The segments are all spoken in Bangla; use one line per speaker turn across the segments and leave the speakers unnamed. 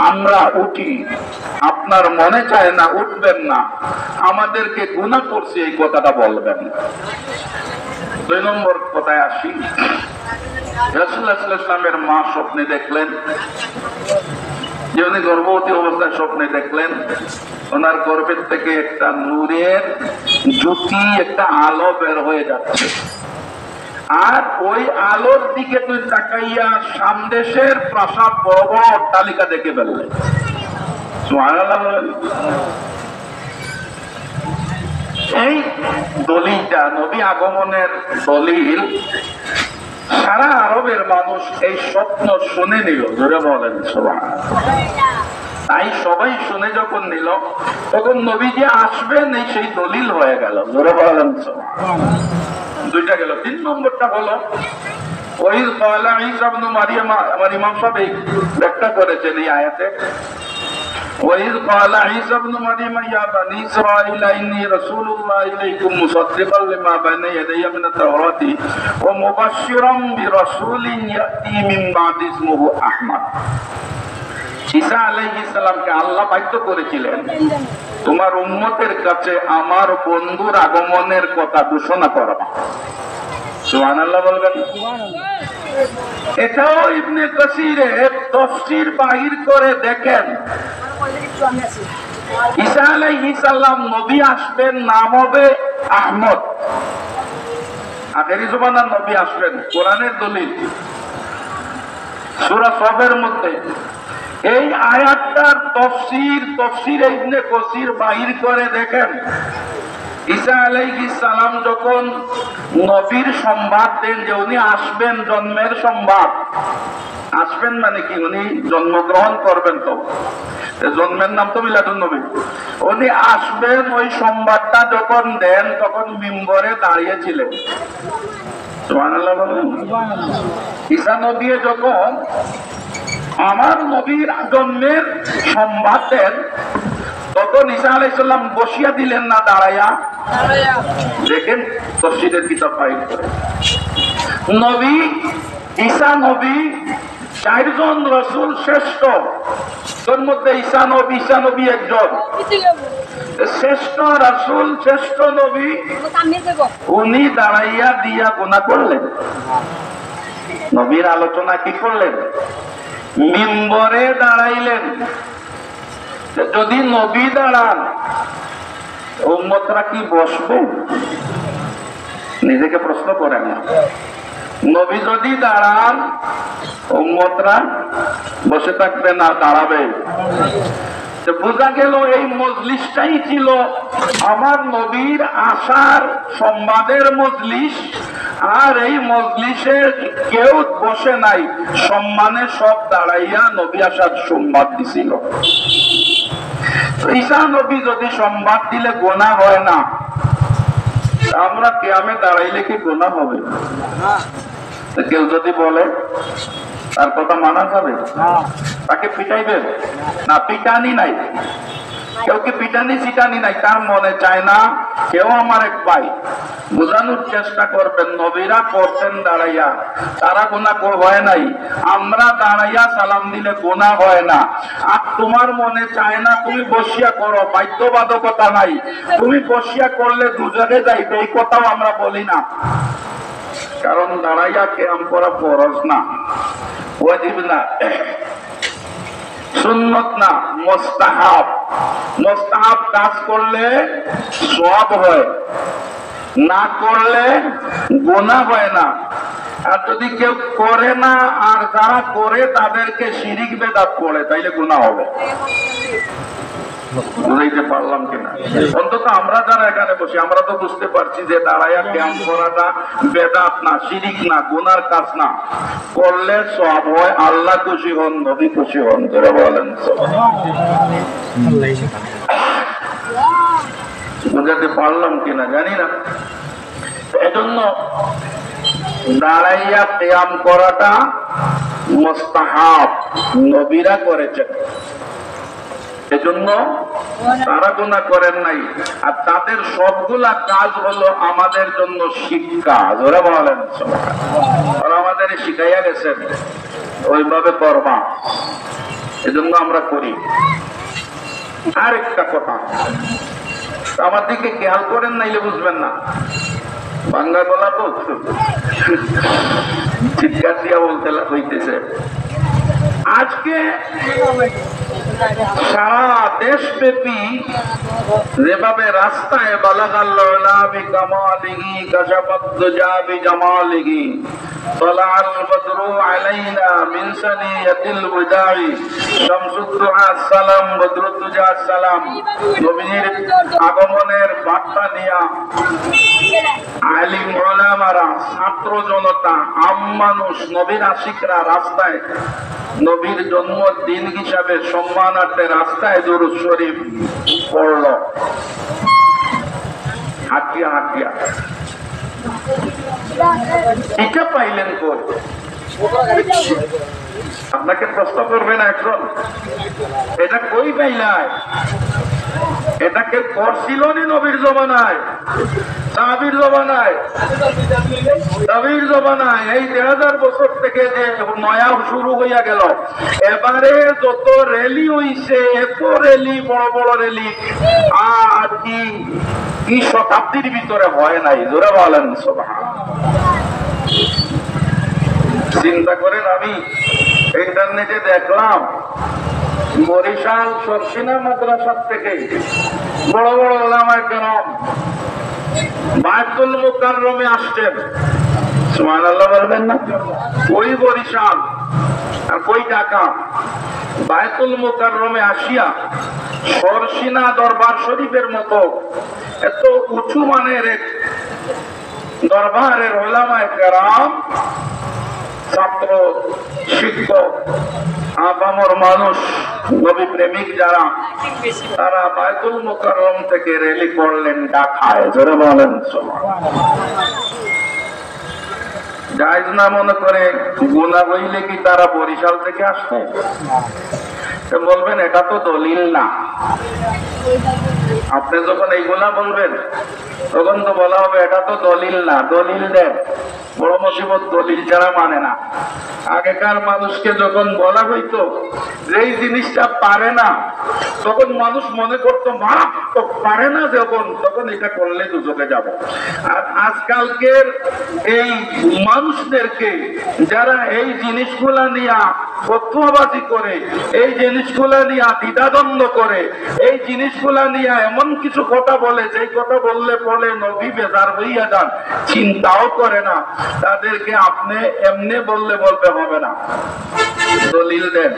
আমরা উঠি, আপনার মনে চায় না উঠবেন না, আমাদেরকে গুনাহ করছে এই কথাটা বলবেন। 2 নম্বর কথায় আসি, রাসূলুল্লাহ সাল্লাল্লাহু আলাইহি ওয়াসাল্লামের মা স্বপ্নে দেখলেন যে উনি গর্ভবতী অবস্থায় স্বপ্নে দেখলেন ওনার গর্ভের থেকে একটা নূরের জ্যোতি, একটা আলো বের হয়ে যাচ্ছে। আর ওই আলোর দিকে তুই তাকাইয়া সামদেশের প্রাসাদ বড় বড় অট্টালিকা দেখে ফেললেন। সুবহানাল্লাহ। এই দলিলটা নবী আগমনের দলিল। সারা আরবের মানুষ এই স্বপ্ন শুনে নিল, ধরে বলেন সুবহানাল্লাহ। তাই সবাই শুনে যখন নিল তখন নবীজি আসবেন এই সেই দলিল হয়ে গেল, ধরে বলেন সুবহানাল্লাহ। দুইটা গেল। 3 নম্বরটা হলো ওয়াইদ ক্বালা ঈসা ইবনে মারইয়াম, আমার ইমাম সাহেব ব্যাখ্যা করেছেন এই আয়াতে, ওয়াইদ ক্বালা ঈসা ইবনে মারইয়াম ইয়া বানি ইসরাঈল ইন্নী রাসূলুল্লাহ ইলাইকুম মুসাদ্দিকান লিমা বাইনা ইয়াদাইয়া মিনাত তাওরাতি ওয়া মুবাশশিরান বিরাসূলিন ইয়াতি মিন বাদি ইসমুহু আহমদ। ঈসা আলাইহিস সালামকে আল্লাহ বাধ্য করেছিলেন তোমার উম্মতের কাছে আমার বন্ধুর আগমনের কথা ঘোষণা করবা। সুবহানাল্লাহ বলবেন। এটাও ইবনে কাসিরের তাফসীর বাহির করে দেখেন, ঈসা আলাইহিস সালাম নবী আসবেন, নাম হবে আহমদ। আখেরি জামানার নবী আসবেন, কোরআনের দলিল সূরা সফের মধ্যে। এই আয়াতটার তাফসীর ইবনে কাসির বাহির করে দেখেন, ঈসা আলাইহিস সালাম যখন নবীর সংবাদ দেন যে উনি আসবেন, জন্মের সংবাদ, আসবেন মানে কি উনি জন্মগ্রহণ করবেন, তো জন্মের নাম তো মিলাদুন নবী, উনি আসবেন ওই সংবাদটা যখন দেন তখন মিম্বরে দাঁড়িয়েছিলেন। সুবহানাল্লাহ বলেন। ঈসা নবী যখন আমার নবীর জন্মের সংবাদ দেন তখন ঈসা আলাইহিস সালাম বসিয়া দিলেন না দাঁড়াইয়া? দেখেন তাফসীরের কিতাব বাইর করে, নবী ঈসা নবী 4 জন রাসূল শ্রেষ্ঠ, তার মধ্যে ঈসা নবী একজন শ্রেষ্ঠ রাসূল, শ্রেষ্ঠ নবী। উনি দাঁড়াইয়া দিয়া গুনাহ করলেন, নবীর আলোচনা কি করলেন? মিম্বরে দাঁড়াইলেন। যদি নবী দাঁড়ান উম্মতরা কি বসবে? নিজেকে প্রশ্ন করেন না। নবী যদি দাঁড়ান উম্মতরা বসে থাকবে না, দাঁড়াবে। বোঝা গেল এই মজলিসটাই ছিল আমার নবীর আসার সংবাদের মজলিস, আর এই মজলিসে কেউ বসে নাই, সম্মানে সব দাঁড়াইয়া নবী আসার সংবাদ দিছিল। ঈসা নবী যদি সংবাদ দিলে গুনাহ হয় না, আমরা কিয়ামে দাঁড়াইলে কি গুনাহ হবে? কেউ যদি বলে তার কথা মানা যাবে? তাকে পিটাইবে না? পিটানি নাই, কেউ কি পিটানি সিটানি নাই, তার মনে চায় না কেউ আমার এক ভাই। বোঝানোর চেষ্টা করবেন নবীরা করতেন দাঁড়াইয়া, তারা গুনাহ হয় নাই, আমরা দাঁড়াইয়া সালাম দিলে গুনাহ হয় না। আর তোমার মনে চায় না তুমি বসিয়া করো, বাধ্যবাধকতা নাই, তুমি বসিয়া করলে দুজনে যাইবে, এই কথাও আমরা বলি না। কারণ দাঁড়াইয়া কিয়াম করা ফরজ না, ওয়াজিব না, সুন্নত না, মুস্তাহাব। মুস্তাহাব কাজ করলে সওয়াব হয়, না করলে গুনাহ হয় না। আর যদি কেউ করে না আর যারা করে তাদেরকে শিরিক বেদাত করে, তাইলে গুনাহ হবে। বুঝাইতে পারলাম কিনা? অন্তত আমরা যারা এখানে বসে আমরা তো বুঝতে পারছি যে দাঁড়াইয়া কিয়াম করাটা বেদাত না, শিরিক না, গুনার কাজ না, করলে সওয়াব হয়, আল্লাহ খুশি হন, নবী খুশি হন, যারা বলেন। বুঝাতে পারলাম কিনা জানি না। এজন্য দাঁড়াইয়া কিয়াম করাটা মুস্তাহাব, নবীরা করেছেন, এজন্য তারা গুনাহ করেন নাই। আর তাদের সবগুলা কাজ হলো আমাদের জন্য শিক্ষা, যারা বলেন আর আমাদের শিখাইয়া গেছেন। ওইভাবে করবা, এজন্য আমরা করি। আর একটা কথা, আমার দিকে খেয়াল করেন, নাইলে বুঝবেন না। বাংলা গলা তো চিৎকার দিয়া বলতে হইতেছে। আজকে সারা দেশব্যাপী যেভাবে রাস্তায় বালাগাল্লাহি কামালিহি কাশাফাদ্দুজা বিজামালিহি طلع البدر علينا من ثنية الوداع شمس الضحى السلام بدر الدجى السلام। নবীর আগমনের বার্তা নিয়া আলিম উলামারা, ছাত্র জনতা, আম মানুষ, নবীর আশিকরা রাস্তায় নবীর জন্মদিন হিসাবে সম্মানার্থে রাস্তায় দুরূদ শরীফ পড়ল হাঁটিয়া হাঁটিয়া। এটা পাইলেন কই? আপনাকে প্রশ্ন করবেন একজন, এটা কই পাইলাই? এটাকে করছিল নি নবীর জমানায়, সাহাবীর জমানায়, নবীর জমানায়। এই 1000 বছর থেকে যে নয়া শুরু হইয়া গেল, এবারে যত র্যালি হইছে, এত র্যালি, বড় বড় র্যালি আর কি শতাব্দীর ভিতরে হয় নাই। জোরে বলেন সুবহানাল্লাহ। চিন্তা করেন, আমি ইন্টারনেটে দেখলাম বরিশাল শর্ষিনা মাদ্রাসা থেকে বড় বড় উলামায়ে কেরাম বায়তুল মুকাররমে আসছেন। সুবহানাল্লাহ বলবেন না? ওই বরিশাল আর কই ঢাকা, বায়তুল মুকাররমে আসিয়া শর্ষিনা দরবার শরীফের মতো এত উঁচু মানের এক দরবারের উলামায়ে কেরাম, ছাত্র, শিক্ষক, আপামর মানুষ, নবী প্রেমিক যারা, তারা বায়তুল মুকাররম থেকে র্যালি করলেন ঢাকায়। জোরে বলেন জায়েজ না মনে করে গুনাহ হইলে কি তারা বরিশাল থেকে আসবে? বলবেন এটা তো দলিল না। আপনি যখন এইগুলা বলবেন তখন তো বলা হবে এটা তো দলিল না। দলিল দেন। বড় মুসিবত, দলিল ছাড়া মানে না। আগেকার মানুষকে যখন বলা হইতো যে এই জিনিসটা পারে না, তখন মানুষ মনে করতো মারাত্মক, পারে না যখন, তখন এটা করলে দুজকে যাব। আর আজকালকের এই মানুষদেরকে যারা এই জিনিসগুলা নিয়ে ফতোয়াবাজি করে, এই জিনিসগুলা নিয়ে দ্বিধাদ্বন্দ্ব করে, এই জিনিসগুলা নিয়ে এমন কিছু কথা বলে যেই কথা বললে পরে নবী বেজার হইয়া যান, চিন্তাও করে না, তাদেরকে আপনি এমনি বললে বলবে হবে না। দলিল দেন,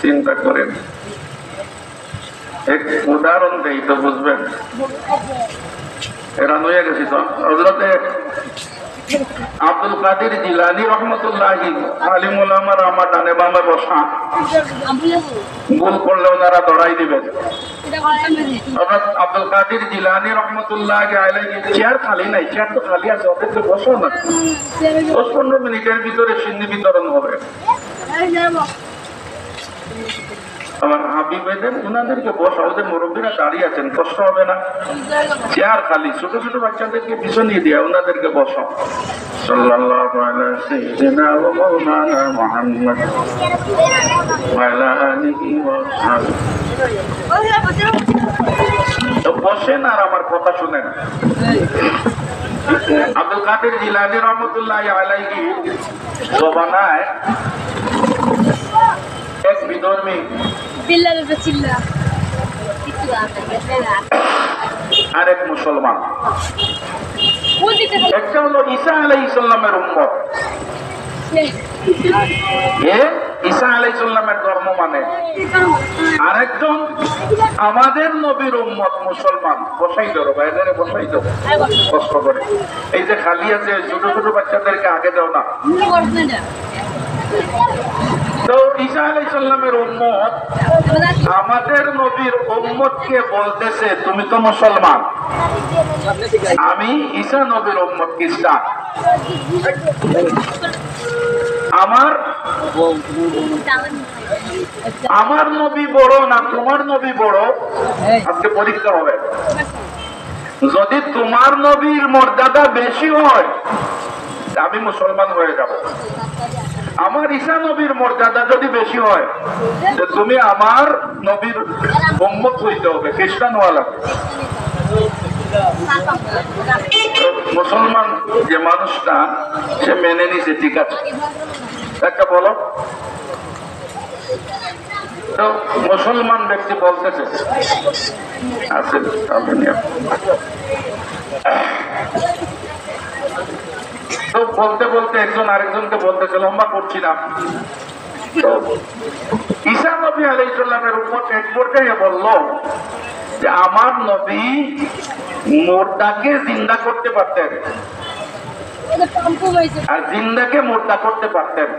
চিন্তা করেন। এক উদাহরণ দেই তো বুঝবেন। এরা নয়ে গেছি তো। হযরতে আব্দুল কাদের জিলানী রহমতুল্লাহি আলিম উলামার আমার ডানে বামে বসা, ভুল করলে ওনারা ধরাই দিবেন। আব্দুল কাদের জিলানী রহমতুল্লাহি আলাইহি চেয়ার খালি নাই, চেয়ার তো খালি আছে, ওদেরকে বসো না। 10-15 মিনিটের ভিতরে সিন্নি বিতরণ হবে। আমার হাবিব ভাইদের ওনাদেরকে বসা, ওদের মুরব্বীরা দাঁড়িয়ে আছেন, কষ্ট হবে না। চেয়ার খালি, ছোট ছোট বাচ্চাদেরকে পিছনে দিয়ে ওনাদেরকে বসা। সাল্লাল্লাহু আলা সাইয়্যিদিনা ওয়া মাওলানা মুহাম্মদ ওয়া আলা আলিহি ওয়া সাহবিহি। তো বসেন আর আমার কথা শুনেন। আব্দুল কাদের জিলানী রহমতুল্লাহি আলাইহি জবানায় এক বিধর্মী আরেক মুসলমান, একটা হলো ঈসা আলাইহিস সালামের উম্মত, ঈসা আলাইহিস সালামের ধর্ম মানে, আরেকজন আমাদের নবীর উম্মত মুসলমান। বসাই ধরো বাইরে, বসাই ধরো, কষ্ট করে। এই যে খালি আছে, ছোট ছোট বাচ্চাদেরকে আগে দাও না। তো ঈসা আলাইহিস সালামের উম্মত আমাদের নবীর উম্মতকে বলতেছে তুমি তো মুসলমান, আমি ঈসা নবীর উম্মত খ্রিস্টান। আমার নবী বড় না তোমার নবী বড়? আজকে পরীক্ষা হবে। যদি তোমার নবীর মর্যাদা বেশি হয় আমি মুসলমান হয়ে যাব, আমার ঈসা নবীর মর্যাদা যদি বেশি হয়, তুমি আমার নবীর উম্মত হইতে হবে, খ্রিস্টান হওয়া লাগবে। মুসলমান যে মানুষটা সে মেনে নিছে, ঠিক আছে, একটা বলো। তো মুসলমান ব্যক্তি বলতেছে আছে, তো বলতে বলতে একজন আরেকজনকে বলতেছে, লম্বা করছি না, তো ঈসা নবী আলাইহিস সালামের উপর এক পর্যায়ে বলল যে আমার নবী মুর্দাকে জিন্দা করতে পারতেন আর জিন্দাকে মুর্দা করতে পারতেন।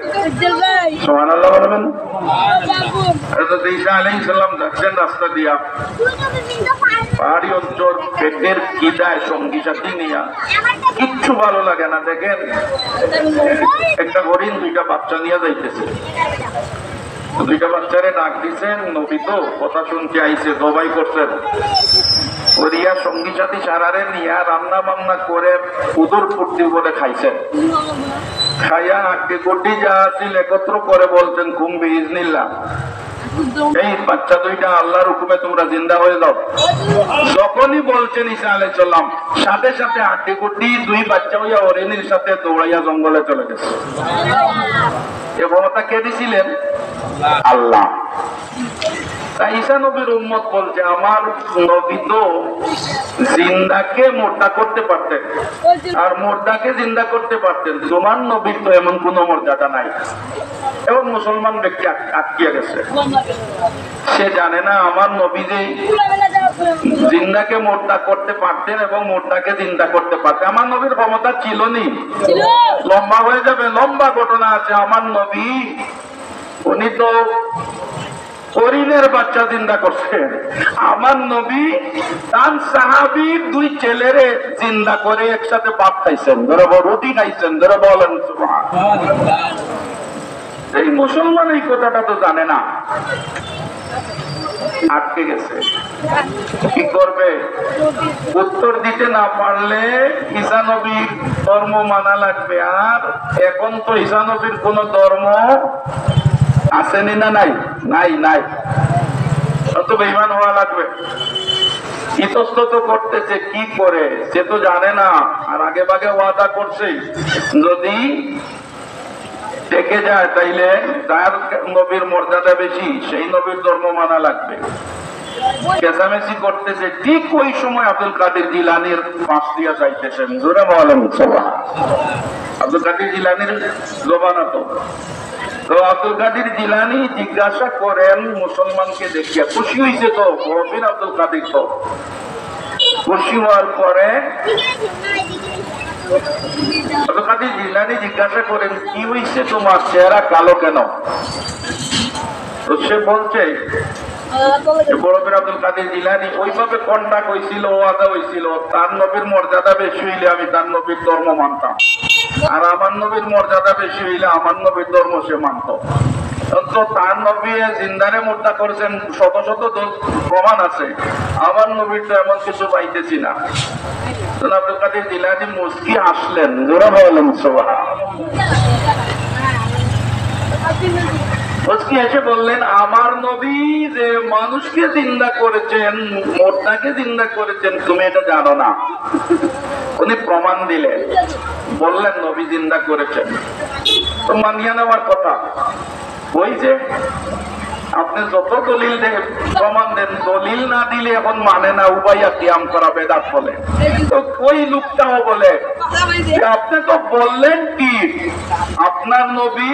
সুবহানাল্লাহ বলবেন। হযরত ঈসা আলাইহিস সালাম যাচ্ছেন রাস্তা দিয়া, পাহাড়ি অঞ্চল, পেটের খিদায় সঙ্গী সাথী নিয়া, কিচ্ছু ভালো লাগে না, দেখেন একটা হরিণ দুইটা বাচ্চা নিয়ে যাইতেছে, দুইটা বাচ্চারে ডাক দিচ্ছেন, নবী তো কথা শুনতে আইছে, জবাই করছেন, ওরিয়া সঙ্গী সাথী সারারে নিয়া রান্না বান্না করে উদর ফুর্তি করে খাইছেন, খাইয়া আটকে কোটি যা আছিল একত্র করে বলছেন কুম বিইজনিল্লাহ, এই বাচ্চা দুইটা আল্লাহর হুকুমে তোমরা জিন্দা হয়ে যাও। যখনই বলছেন ঈসা আলাইহিস সালাম, সাথে সাথে আটকে কোটি দুই বাচ্চা হইয়া হরিণীর সাথে দৌড়াইয়া জঙ্গলে চলে গেছে। এ ক্ষমতা কে দিছিলেন? আল্লাহ। তাই ঈসা নবীর উম্মত বলছে আমার নবী তো জিন্দাকে মোর্দা করতে পারতেন আর মুর্দাকে জিন্দা করতে পারতেন, তোমার নবীর তো এমন কোন মর্যাদা নাই। এবং মুসলমান ব্যক্তি আটকিয়ে গেছে, সে জানে না আমার নবী যে জিন্দাকে মোর্দা করতে পারতেন এবং মুর্দাকে জিন্দা করতে পারতেন। আমার নবীর ক্ষমতা ছিল নি, লম্বা হয়ে যাবে, লম্বা ঘটনা আছে। আমার নবী উনি তো হরিণের বাচ্চা জিন্দা করছেন, আমার নবী তার সাহাবীর দুই ছেলেরে জিন্দা করে একসাথে ভাত খাইছেন, ধরো রুটি খাইছেন, ধরো বলেন সুবহানাল্লাহ। এই মুসলমান এই কথাটা তো জানে না, আটকে গেছে। কি করবে? উত্তর দিতে না পারলে ঈসা নবীর ধর্ম মানা লাগবে। আর এখন তো ঈসা নবীর কোন ধর্ম আসেনি না, নাই নাই নাই, অত বেঈমান হওয়া লাগবে। ইতস্তত করতেছে, কি করে সে তো জানে না, আর আগে ভাগে ওয়াদা করছে যদি থেকে যায় তাইলে যার নবীর মর্যাদা বেশি সেই নবীর ধর্ম মানা লাগবে। চেঁচামেচি করতেছে, ঠিক ওই সময় আব্দুল কাদের জিলানীর পাশ দিয়া যাইতেছেন, জোরে বলেন সুবহানাল্লাহ। আব্দুল কাদের জিলানীর জবানা তো আব্দুল কাদের জিলানী জিজ্ঞাসা করেন মুসলমানকে দেখিয়া, খুশি হয়েছে তো বড়দিন আব্দুল কাদের, তো খুশি হওয়ার পরে আব্দুল কাদের জিলানী জিজ্ঞাসা করেন কি হয়েছে তোমার, চেহারা কালো কেন? তো সে বলছে বড়দিন আব্দুল কাদের জিলানী ওইভাবে কন্টাক্ট হয়েছিল, ওয়াদা হয়েছিল, তার নবীর মর্যাদা বেশি হইলে আমি তার নবীর ধর্ম মানতাম, আর আমার নবীর মর্যাদা বেশি হইলে আমার নবীর ধর্ম সে মানত। তো তার নবী জিন্দারে মুর্দা করেছেন, শত শত প্রমাণ আছে, আমার নবীর তো এমন কিছু পাইতেছি না। আব্দুল কাদের জিলানী মুস্কি হাসলেন, জোরে বলেন সুবহানাল্লাহ। মুস্কি এসে বললেন আমার নবী যে মানুষকে জিন্দা করেছেন, মুর্দাকে জিন্দা করেছেন, তুমি এটা জানো না। উনি প্রমাণ দিলেন, বললেন নবী জিন্দা করেছেন, তো মানিয়ে নেওয়ার কথা। ওই যে আপনি যত দলিল দেন প্রমাণ দেন, দলিল না দিলে এখন মানে না, উবাইয়া কিয়াম করা বেদাত বলে। তো ওই লোকটাও বলে আপনি তো বললেন কি আপনার নবী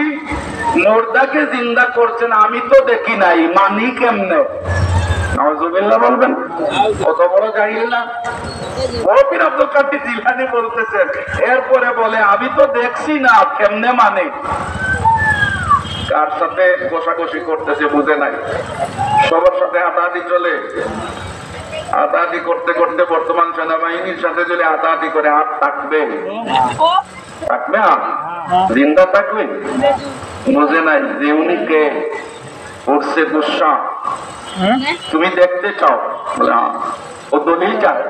মুর্দাকে জিন্দা করছেন, আমি তো দেখি নাই, মানি কেমনে? নাউজুবিল্লাহ বলবেন, কত বড় জাহিল না। বড় পীর আব্দুল কাদের জিলানী বলতেছেন, এরপরে বলে আমি তো দেখছি না, কেমনে মানে? কার সাথে কষাকষি করতেছে বুঝে নাই, সবার সাথে হাতাহাতি চলে। হাতাহাতি করতে করতে বর্তমান সেনাবাহিনীর সাথে যদি হাতাহাতি করে হাত থাকবে, থাকবে আর জিন্দা থাকবে? বুঝে নাই যে উনি কে, করছে গুসা, তুমি দেখতে চাও, বলে ও দলিল চায়,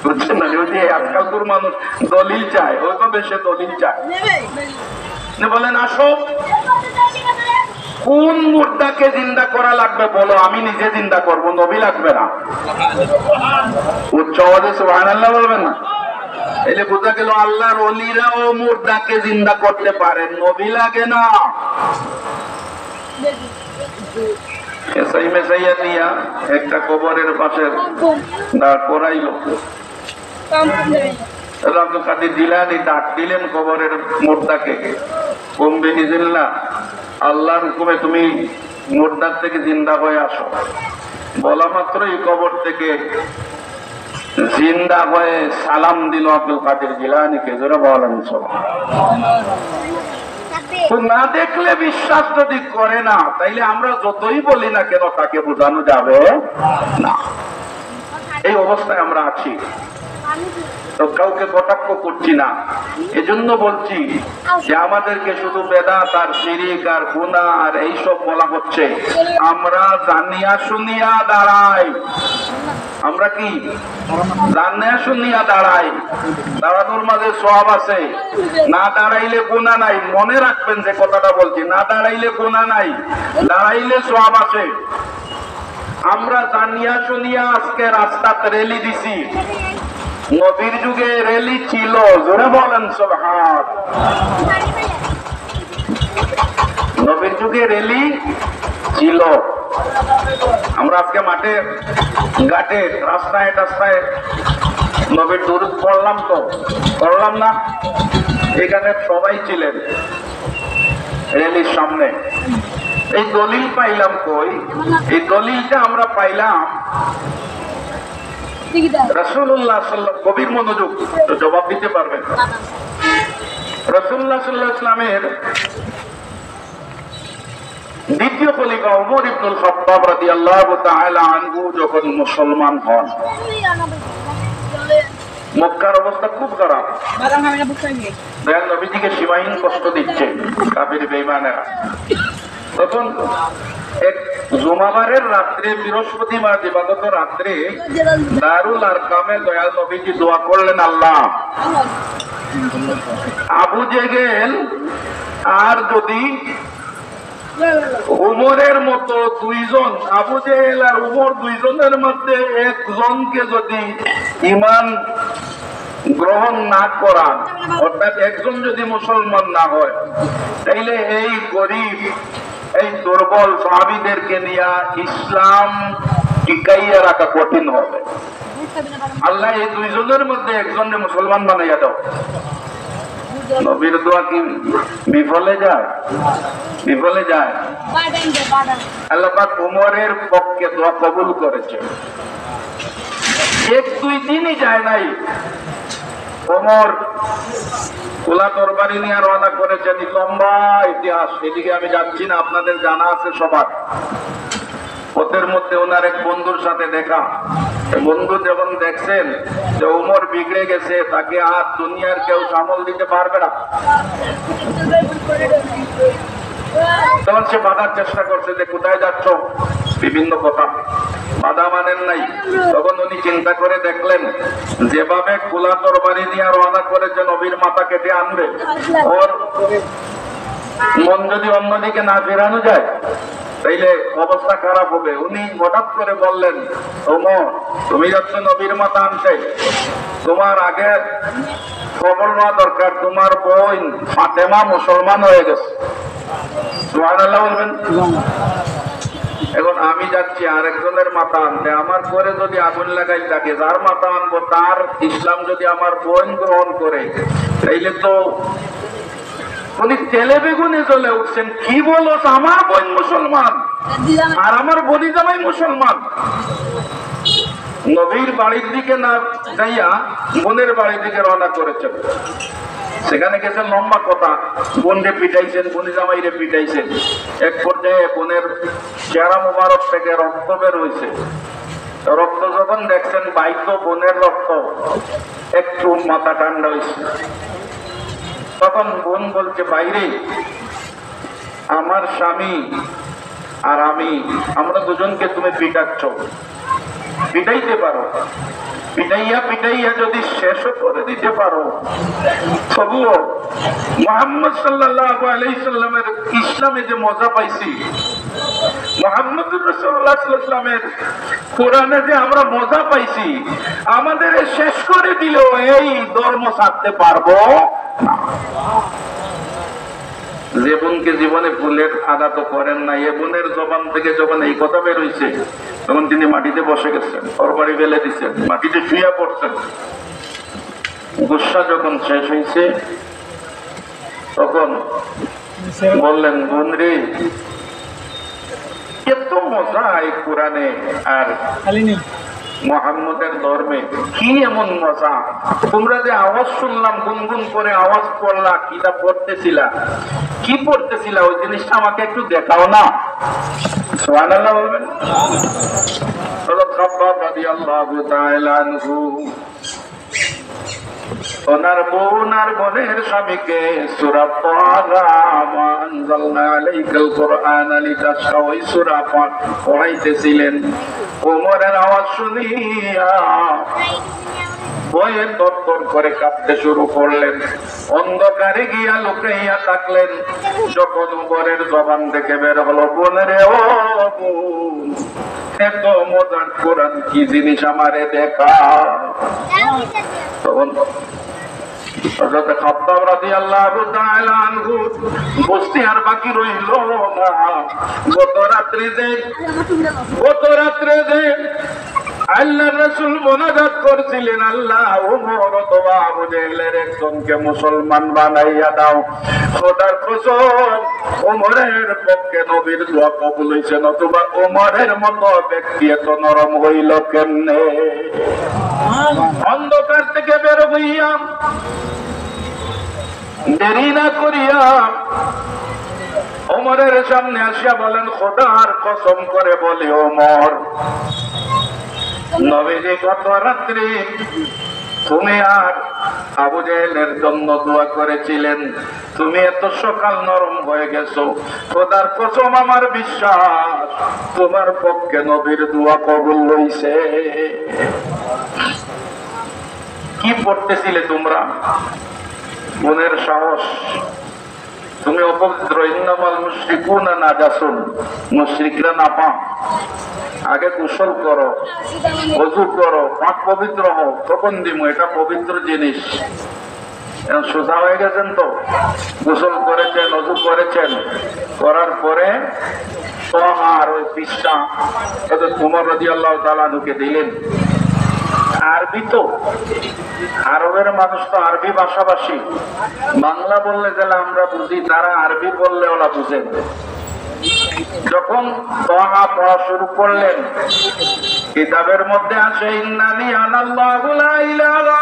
বুঝছেন না? যদি আজকালকার মানুষ দলিল চায়, ওইভাবে সে দলিল চায়। বলেন আসো, কোন মুর্দাকে জিন্দা করা লাগবে বলো, আমি নিজে জিন্দা করব, নবী লাগবে না। উচ্চ আওয়াজে সুবহানাল্লাহ বলবেন না? এই যে বোঝা গেল আল্লাহর ওলিরাও মুর্দাকে জিন্দা করতে পারেন, নবী লাগে না। এসাই মেসাইয়া নিয়া একটা কবরের পাশে দাঁড় করাইল। আব্দুল কাদের জিলানী ডাক দিলেন কবরের মুর্দাকে, কমবে হিজিল্লাহ, আল্লাহর হুকুমে তুমি মুর্দার থেকে জিন্দা হয়ে আসো। বলা মাত্রই কবর থেকে জিন্দা হয়ে সালাম দিল আব্দুল কাদের জিলানীকে। জোরে বলেন সুবহানাল্লাহ। না দেখলে বিশ্বাস যদি করে না, তাইলে আমরা যতই বলি না কেন তাকে বোঝানো যাবে না। এই অবস্থায় আমরা আছি, তো কাউকে কটাক্ষ করছি না। এজন্য বলছি যে আমাদেরকে শুধু বেদাত আর শিরিক আর গুনাহ আর এইসব বলা হচ্ছে, আমরা জানিয়া শুনিয়া দাঁড়াই। আমরা কি জানিয়া শুনিয়া দাঁড়াই? দাঁড়ানোর মাঝে সওয়াব আছে, না দাঁড়াইলে গুনাহ নাই। মনে রাখবেন যে কথাটা বলছি, না দাঁড়াইলে গুনাহ নাই, দাঁড়াইলে সওয়াব আছে। আমরা জানিয়া শুনিয়া আজকে রাস্তাতে রেলি দিছি, নবীর যুগে রেলি ছিল। জোরে বলেন সুবহান। নবীর যুগে রেলি ছিল। আমরা আজকে মাঠে ঘাটে রাস্তায় টাস্তায় নবীর দুরূদ পড়লাম, তো পড়লাম না? এখানে সবাই ছিলেন রেলির সামনে। এই দলিল পাইলাম কই? এই দলিলটা আমরা পাইলাম রাসূলুল্লাহ সাল্লাল্লাহু, কবির মনোযোগ, তো জবাব দিতে পারবেন। রাসূলুল্লাহ সাল্লাল্লাহু আলাইহি ওয়াসাল্লামের দ্বিতীয় খলিফা ওমর ইবনুল খাত্তাব রাদিয়াল্লাহু তাআলা আনহু যখন মুসলমান হন, মক্কার অবস্থা খুব খারাপ। দয়াল নবীজিকে সীমাহীন কষ্ট দিচ্ছে কাফির বেঈমানেরা। তখন এক জুমাবারের রাত্রে, বৃহস্পতিবার দিবাগত রাত্রে দারুল আরকামে দয়াল নবীজি দোয়া করলেন, আল্লাহ আবু জেহেল আর যদি উমরের মতো দুইজন, আবু জেহেল আর উমর দুইজনের মধ্যে একজনকে যদি ঈমান গ্রহণ না করান, অর্থাৎ একজন যদি মুসলমান না হয়, তাইলে এই গরিব এই দুর্বল সাহাবীদেরকে নিয়ে ইসলাম টিকাইয়া রাখা কঠিন হবে। আল্লাহ এই দুইজনের মধ্যে একজনকে মুসলমান বানাইয়া দাও। নবীর দোয়া কি বিফলে যায়? বিফলে যায়। আল্লাহ পাক উমরের পক্ষে দোয়া কবুল করেছে। এক দুই দিনই যায় নাই, ওমর কোলা তরবারি নিয়ে রওনা করেছেন। লম্বা ইতিহাস, এদিকে আমি যাচ্ছি না, আপনাদের জানা আছে সবার। পথের মধ্যে ওনার এক বন্ধুর সাথে দেখা। বন্ধু যখন দেখছেন যে ওমর বিগড়ে গেছে, তাকে আর দুনিয়ার কেউ সামল দিতে পারবে না, তখন সে বাধার চেষ্টা করছে যে কোথায় যাচ্ছ, বিভিন্ন কথা, বাধা মানেন নাই। তখন উনি চিন্তা করে দেখলেন যেভাবে খোলা তরবারি দিয়ে রওনা করেছে, নবীর মাথা কেটে আনবে, ওর মন যদি অন্যদিকে না ফেরানো যায় তাইলে অবস্থা খারাপ হবে। উনি হঠাৎ করে বললেন, ওমর তুমি যাচ্ছ নবীর মাথা আনতে, তোমার আগে খবর নেওয়া দরকার, তোমার বোন ফাতেমা মুসলমান হয়ে গেছে। সুবহানাল্লাহ বলবেন। এখন আমি যাচ্ছি আরেকজনের মাথা আনতে, আমার পরে যদি আগুন লাগাই থাকে, যার মাথা আনবো তার ইসলাম যদি আমার বোন গ্রহণ করে, তাইলে তো উনি তেলে বেগুনে জ্বলে উঠছেন। কি বলো, আমার বোন মুসলমান আর আমার বনি জামাই মুসলমান। নবীর বাড়ির দিকে না যাইয়া বোনের বাড়ির দিকে রওনা করেছেন। সেখানে গেছেন, লম্বা কথা, বোনরে পিটাইছেন, বনি জামাইরে পিটাইছেন। এক পর্যায়ে বোনের চেহারা মুবারক থেকে রক্ত বের হয়েছে। রক্ত যখন দেখছেন বাইতো বোনের রক্ত, একটু মাথা ঠান্ডা হয়েছে। তখন বোন বলছে, বাইরে আমার স্বামী আর আমি, আমরা দুজনকে তুমি পিটাচ্ছ, পিটাইতে পারো, পিটাইয়া পিটাইয়া যদি শেষও করে দিতে পারো, তবুও মুহাম্মদ সাল্লাল্লাহু আলাইহি সাল্লামের ইসলামে যে মজা পাইছি, মুহাম্মদুর রাসূলুল্লাহ সাল্লাল্লাহু আলাইহি সাল্লামের কোরআনে যে আমরা মজা পাইছি, আমাদের শেষ করে দিলেও এই ধর্ম ছাড়তে পারবো না। যে বোনকে জীবনে ভুলের আঘাত করেন না, এ বোনের জবান থেকে যখন এই কথা বের হয়েছে, তখন তিনি মাটিতে বসে গেছেন, তরবারি ফেলে দিচ্ছেন, মাটিতে শুয়ে পড়ছেন। গুসা যখন শেষ হয়েছে, তখন বললেন, বোন রে, এত মজা এই কোরআনে আর মুহাম্মদের ধর্মে, কি এমন মজা? তোমরা যে আওয়াজ শুনলাম, গুনগুন করে আওয়াজ করলা, কিটা পড়তেছিলা, কি পড়তেছিলা, ওই জিনিসটা আমাকে একটু দেখাও না। সুবহানাল্লাহ বলবেন। হযরত খাব্বাব রাদিয়াল্লাহু তাআলা আনহু ওনার বোন আর বোনের স্বামীকে সূরা তাহা মা আনজালনা আলাইকাল কুরআনা লিতাশকা, ওই সূরা পাঠ পড়াইতেছিলেন। ওমরের আওয়াজ শুনিয়া ভয়ে তরতর করে কাঁপতে শুরু করলেন, অন্ধকারে গিয়া লুকাইয়া থাকলেন। যখন ওমরের জবান থেকে বের হলো, বোনেরে ও বোন, এত মজার কোরআন কি জিনিস আমারে দেখা। তখন হযরত খাব্বাব রাদিয়াল্লাহু তাআলা আনহু বুঝতে আর বাকি রইল না। গত রাত্রে যে আল্লাহর রাসূল মোনাজাত করছিলেন, আল্লাহ ওমর অথবা আবু জেহেলের একজনকে মুসলমান বানাইয়া দাও। খোদার কসম, ওমরের পক্ষে নবীর দোয়া কবুল হইছে, নতুবা ওমরের মতো ব্যক্তি এত নরম হইল কেমনে? অন্ধকার থেকে বের হইয়া দেরি না করিয়া ওমরের সামনে আসিয়া বলেন, খোদার কসম করে বলে, ওমর, নবীজি গত রাত্রি তুমি আর আবু জেহেলের জন্য দোয়া করেছিলেন, তুমি এত সকাল নরম হয়ে গেছো। খোদার কসম, আমার বিশ্বাস তোমার পক্ষে নবীর দোয়া কবুল হইছে। কি পড়তেছিলে তোমরা? মনের সাহস। তুমি অপবিত্র, ইন্নামাল মুশরিকুনা নাজাসুন, মুশরিকরা নাপাক। আগে গোসল করো, ওযু করো, পাক পবিত্র হও, তখন দিমু, এটা পবিত্র জিনিস। সোজা হয়ে গেছেন তো, গোসল করেছেন, ওযু করেছেন, করার পরে আর ওই পৃষ্ঠা ওমর রাদিয়াল্লাহু তাআলা আনহুকে দিলেন। আরবি তো, আরবের মানুষ তো আরবি ভাষাভাষী। বাংলা বললে গেলে আমরা বুঝি, তারা আরবি বললে ওরা বুঝেন। যখন তাহা পড়া শুরু করলেন, কিতাবের মধ্যে আছে, ইন্নানি আনাল্লাহু লা ইলাহা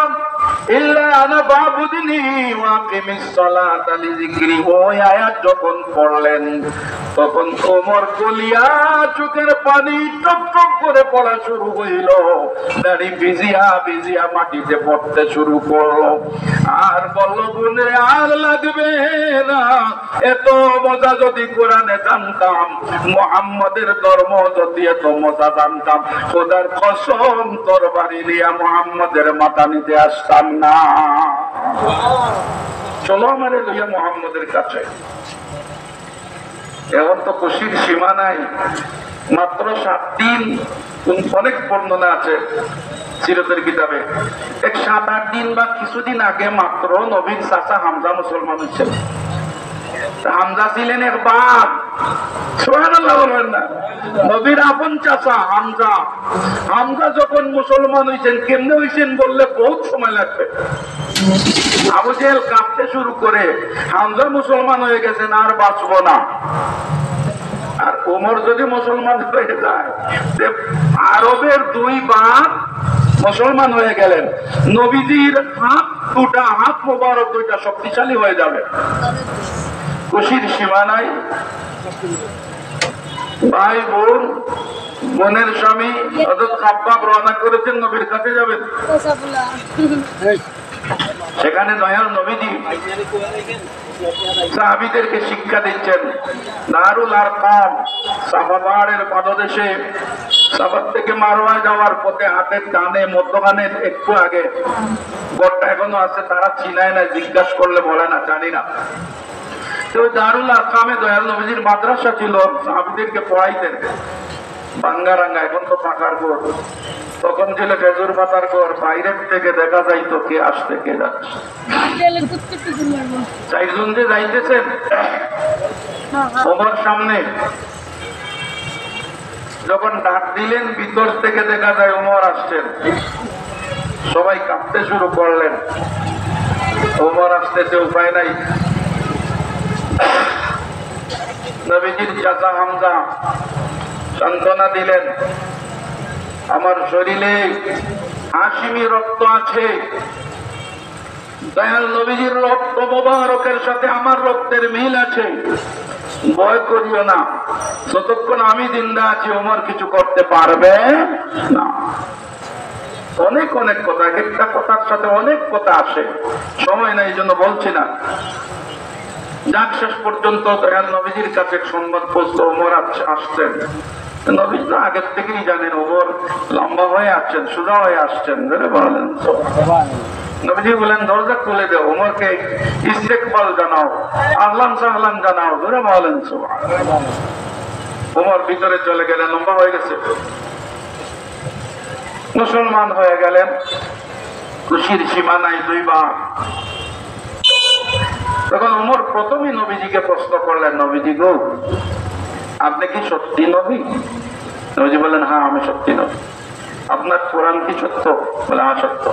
ইল্লা আনা ফাবুদনি ওয়া আকিমিস সালাতা লিযিকরি। ওই আয়াত যখন পড়লেন, তখন ওমর গলিয়া চোখের পানি টপ টপ করে পড়া শুরু হইল। দাড়ি ভিজিয়া ভিজিয়া মাটিতে পড়তে শুরু করলো। আর বলল, বোনে, আর লাগবে না, এত মজা যদি কোরআনে জানতাম, মুহাম্মাদের ধর্ম যদি এত মজা জানতাম, খোদার কসম তরবারি নিয়ে মুহাম্মাদের মাথা নিতে আসতাম না। চলো আমারে লইয়া মুহাম্মাদের কাছে। এখন তো খুশির সীমা নাই। মাত্র 7 দিন, অনেক বর্ণনা আছে সিরাতের কিতাবে, 7-8 দিন বা কিছুদিন আগে মাত্র নবীর চাচা হামজা মুসলমান হয়েছিল। হামজা ছিলেন এক বাপ। সুবহানাল্লাহ বলবেন না? নবীর আপন চাচা হামজা। হামজা যখন মুসলমান হয়েছেন, কেমনে হয়েছেন বললে বহুত সময় লাগবে। আবু জেহেল কাঁপতে শুরু করে, হামজা মুসলমান হয়ে গেছেন, আর বাঁচবো না। আর ওমর যদি মুসলমান হয়ে যায়, আরবের 2 বাপ মুসলমান হয়ে গেলেন, নবীজির হাত মোবারক 2টা শক্তিশালী হয়ে যাবে। খুশির সীমা নাই। ভাই বোন, বোনের স্বামী হযরত খাব্বাব রওনা করেছেন, নবীর কাছে যাবেন। সেখানে দয়াল নবীজি সাহাবীদেরকে শিক্ষা দিচ্ছেন। দারুল আরকাম সাফা পাহাড়ের পাদদেশে, সাফার থেকে মারওয়া যাওয়ার পথে হাতের ডানে মধ্যখানে একটু আগে গড়টা এখনো আছে, তারা চিনায় না, জিজ্ঞাসা করলে বলে না, জানি না। তো দারুল আরকামে দয়াল নবীজির মাদ্রাসা ছিল, সাহাবীদেরকে পড়াইতেন। বাঙ্গারাঙ্গা, এখন তো পাকার ঘর, তখন ছিল খেজুর পাতার ঘর। বাইরের থেকে দেখা যাইতো কে আসতে কে যাচ্ছে। চারজন যে যাইতেছেন ওমর সামনে, যখন ডাক দিলেন ভিতর থেকে দেখা যায় ওমর আসছেন। সবাই কাঁপতে শুরু করলেন, ওমর আসতেছে, উপায় নাই। নবীজির চাচা হামজা সান্ত্বনা দিলেন, আমার শরীরে হাশিমি রক্ত আছে, দয়াল নবীজির রক্ত মোবারকের সাথে আমার রক্তের মিল আছে, ভয় করিও না, যতক্ষণ আমি জিন্দা আছি ওমর কিছু করতে পারবে না। অনেক অনেক কথা, একটা কথার সাথে অনেক কথা আসে, সময় নাই এই জন্য বলছি না। যাক, শেষ পর্যন্ত দয়াল নবীজির কাছে সংবাদ পৌঁছল ওমর আসছেন। নবীজি তো আগের থেকেই জানেন ওমর লম্বা হয়ে আসছেন, সোজা হয়ে আসছেন। বলেন নবীজি বলেন, দরজা খুলে দেও, ওমরকে ইস্তেকবাল জানাও, আহলান সাহলান জানাও। ধরে বলেন সুবহানাল্লাহ। ওমর ভিতরে চলে গেলেন, লম্বা হয়ে গেছে, মুসলমান হয়ে গেলেন, খুশির সীমা নাই। দুইবার তখন ওমর প্রথমেই নবীজিকে প্রশ্ন করলেন, নবীজি গো, আপনি কি সত্যি নবী? নবীজি বললেন, হ্যাঁ আমি সত্যি নবী। আপনার কোরআন কি সত্য? বলে হ্যাঁ সত্য।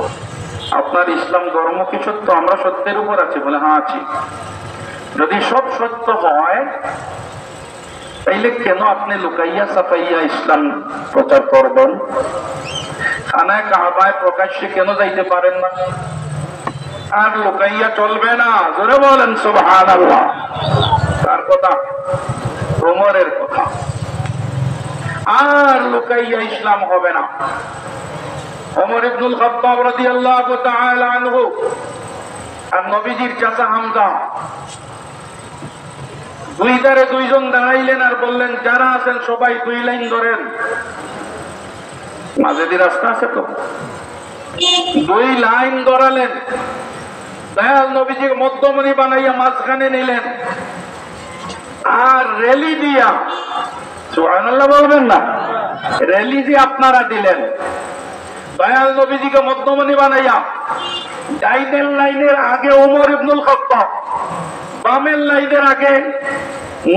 আপনার ইসলাম ধর্ম কি সত্য? আমরা সত্যের উপর আছি। বলে হ্যাঁ আছি। যদি সব সত্য হয় তাইলে কেন আপনি লুকাইয়া সাফাইয়া ইসলাম প্রচার করবেন? খানায় কাবায় প্রকাশ্যে কেন যাইতে পারেন না? আর লুকাইয়া চলবে না। জোরে বলেন সুবহানাল্লাহ। তার কথা, ওমরের কথা। আর লুকাইয়া ইসলাম হবে না। ওমর ইবনুল খাত্তাব রাদিয়াল্লাহু তাআলা আনহু আর নবীজির চাচা হামজা দুই ধারে দুইজন দাঁড়াইলেন আর বললেন, যারা আছেন সবাই দুই লাইন ধরেন। মাঝে দিয়ে রাস্তা আছে তো, দুই লাইন ধরালেন। দয়াল নবীজিকে মধ্যমণি বানাইয়া মাঝখানে নিলেন আর রেলি দিয়া, সুবহানাল্লাহ বলবেন না, রেলি দিয়ে আপনারা দিলেন। দয়াল নবীজিকে মধ্যমণি বানাইয়া ডাইনের লাইনের আগে ওমর ইবনুল খাত্তাব, বামের লাইনের আগে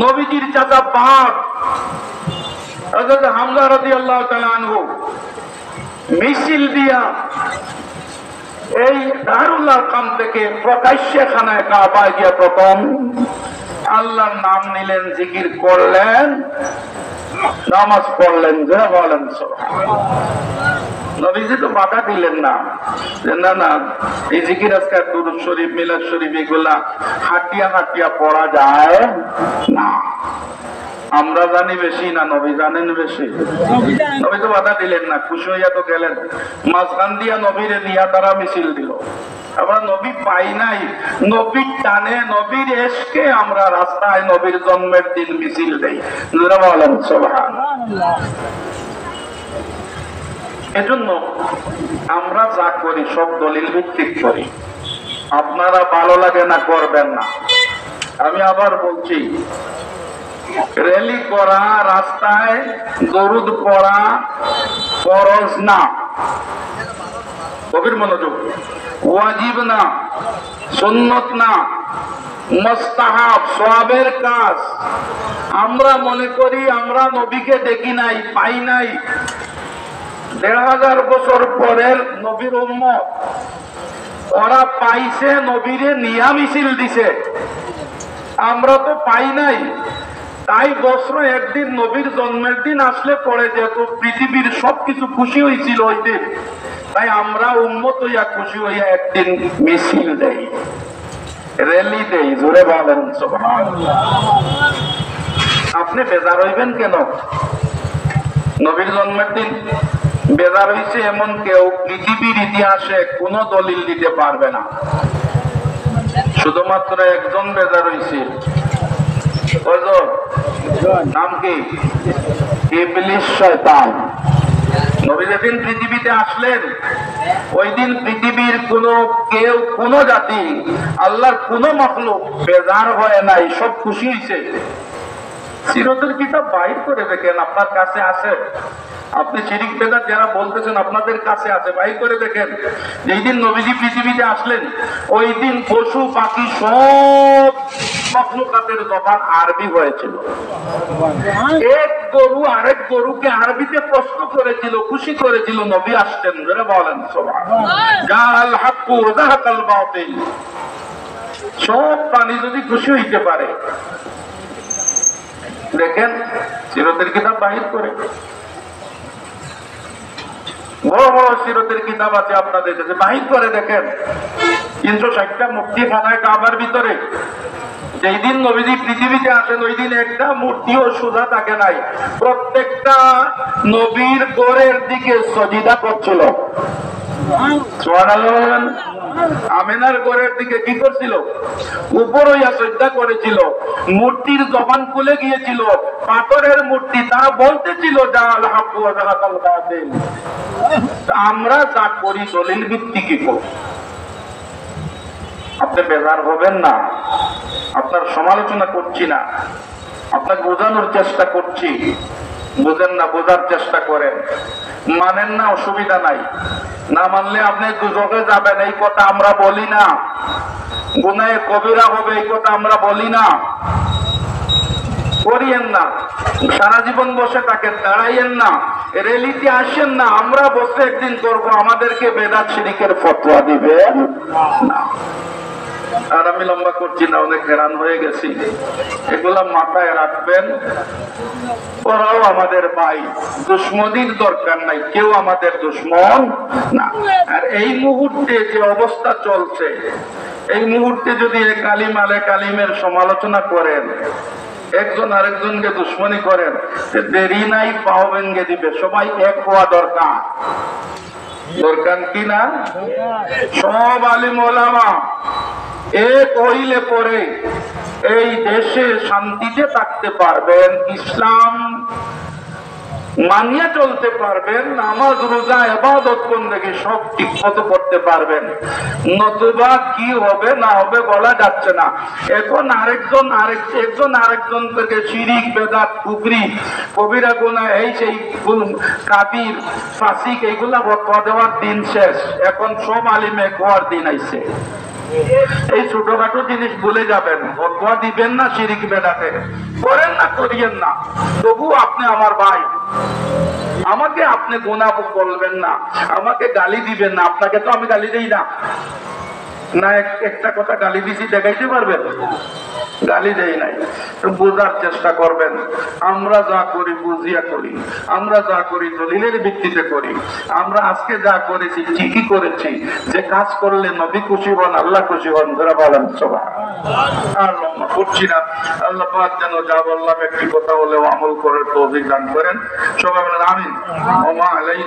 নবীজির চাচা বাপ হযরত হামজা রাদিয়াল্লাহু তাআলা আনহু মিছিল দিয়া এই দারুল আরকাম থেকে প্রকাশ্যে খানায় কাবায় গিয়া প্রথম আল্লাহর নাম নিলেন, জিকির করলেন, নামাজ পড়লেন। যে বলেন সুবহানাল্লাহ। নবীজি তো বাধা দিলেন না, যে না না, এই জিকির আজকে দুরূদ শরীফ, মিলাদ শরীফ এগুলা হাঁটিয়া হাঁটিয়া পড়া যায় না। আমরা জানি বেশি না নবী জানেন বেশি? নবী তো বাধা দিলেন না, খুশি হইয়া তো গেলেন। মাঝখান দিয়া নবীরে নিয়া তারা মিছিল দিল। আমরা নবী পাই নাই, নবীর টানে, নবীর এসকে আমরা রাস্তায় নবীর জন্মের দিন মিছিল দেই। বলেন সুবহানাল্লাহ। এজন্য আমরা যা করি সব দলিল ভিত্তিক করি। আপনারা ভালো লাগে না করবেন না। আমি আবার বলছি, র্যালি করা, রাস্তায় দরুদ পড়া ফরজ না, গভীর মনোযোগ, ওয়াজিব না, সুন্নত না, মুস্তাহাব, সওয়াবের কাজ। আমরা মনে করি আমরা নবীকে দেখি নাই, পাই নাই। ১৫০০ বছর পরের নবীর উম্মত, ওরা পাইছে, নবীরে নিয়া মিছিল দিছে। আমরা তো পাই নাই। তাই বছর একদিন নবীর জন্মের দিন আসলে পরে যেহেতু পৃথিবীর সবকিছু খুশি হয়েছিল ওই দিন, তাই আমরা উম্মত হইয়া খুশি হইয়া একদিন মিছিল দেই, র্যালি দেই। জোরে বলেন সুবহানাল্লাহ। আপনি বেজার হইবেন কেন? নবীর জন্মের দিন বেজার হইছে এমন কেউ পৃথিবীর ইতিহাসে কোন দলিল দিতে পারবে না। শুধুমাত্র একজন বেজার হয়েছে, নাম কি? ইবলিস শয়তান। নবী যেদিন পৃথিবীতে আসলেন ওই দিন পৃথিবীর কেউ কোন জাতি আল্লাহর কোন মাখলুক বেজার হয় নাই, সব খুশি হয়েছে। সিরাতের কিতাব বাইর করে দেখেন, আপনার কাছে আছে। আপনি শিরিক বেদাত যারা বলতেছেন আপনাদের কাছে আছে, বাইর করে দেখেন। যেই দিন নবীজি পৃথিবীতে আসলেন ওই দিন পশু পাখি সব মাখলুকাতের জবান আরবি হয়েছিল। এক গরু আরেক গরুকে আরবিতে প্রশ্ন করেছিল, খুশি করেছিল নবী আসতেন। বলেন জাআল হাক্কু ওয়া যাহাকাল বাতিল। সব প্রাণী যদি খুশি হইতে পারে, দেখেন সিরাতের কিতাব বাহির করে, বড় বড় সিরাতের কিতাব আছে আপনাদের কাছে, বাহির করে দেখেন। 360টা মূর্তি বানায় কাবার ভিতরে। যেই দিন নবীজি পৃথিবীতে আসেন ওই দিন একটা মূর্তিও সোজা থাকে নাই, প্রত্যেকটা নবীর গোরের দিকে সজিদা করছিল। সুবহানাল্লাহ। আমেনার গোরের দিকে কি করছিল? উপর হইয়া সজদা করেছিল। মূর্তির জবান খুলে গিয়েছিল, পাথরের মূর্তি, তারা বলতেছিল জাআল হাক্কু ওয়া যাহাকাল বাতিল। আমরা যা করি দলিল ভিত্তিক করি। আপনি বেজার হবেন না, আপনার সমালোচনা করছি না, আপনাকে বোঝানোর চেষ্টা করছি। বুঝেন না, বোঝার চেষ্টা করেন। মানেন না, অসুবিধা নাই, না মানলে আপনি দুজকে যাবেন এই কথা আমরা বলি না। গুনাহে কবিরা হবে এই কথা আমরা বলি না। করিয়েন না, সারা জীবন বসে থাকেন, দাঁড়াইয়েন না, রেলিতে আসেন না। আমরা বসে একদিন করবো, আমাদেরকে বেদাত শিরিকের ফতোয়া দিবেন না। আর আমি লম্বা করছি না, অনেক হেরান হয়ে গেছি। এগুলা মাথায় রাখবেন। ওরাও আমাদের ভাই, দুশ্মনির দরকার নাই, কেউ আমাদের দুশ্মন না। আর এই মুহূর্তে যে অবস্থা চলছে, এই মুহূর্তে যদি এক আলিম আলেক আলিমের সমালোচনা করেন, একজন আরেকজনকে দুশ্মনী করেন, দেরি নাই, পাও ভেঙে দিবে। সবাই এক হওয়া দরকার, দরকার কি না? সব আলিম ওলামা এক হইলে পরে এই দেশে শান্তিতে থাকতে পারবেন, ইসলাম মানিয়ে চলতে পারবেন, নামাজ রোজা ইবাদত বন্দেগী সব ঠিকমতো করতে পারবেন। নতুবা কি হবে না হবে বলা যাচ্ছে না। এখন একজন আরেকজন থেকে শিরিক বেদাত কুফরি কবিরা গুনাহ এই সেই কাবির ফাসিক এইগুলা ফতোয়া দেওয়ার দিন শেষ। এখন সব আলিমে কোয়ার দিন আইছে। এই ছোটখাটো জিনিস ভুলে যাবেন, ফতোয়া দিবেন না শিরিক বেদাতে, করেন না, করিয়েন না। তবু আপনি আমার ভাই, আমাকে আপনি গুনাহ বলবেন না, আমাকে গালি দিবেন না। আপনাকে তো আমি গালি দেই না, না একটা কথা গালি দিছি দেখাইতে পারবেন? গালি দেই নাই। বোঝার চেষ্টা করবেন। আমরা যা করি বুঝিয়া করি, আমরা যা করি দলিলের ভিত্তিতে করি। আমরা আজকে যা করেছি ঠিকই করেছি। যে কাজ করলে নবী খুশি হন, আল্লাহ খুশি হন, যারা বলেন সুবহানাল্লাহ। আর লম্বা করছি না। আল্লাহ পাক যেন যা বললাম একটি কথা হলেও আমল করার তৌফিক দান করেন। সবাই বলেন আমিন। ওয়া মা আলাইনা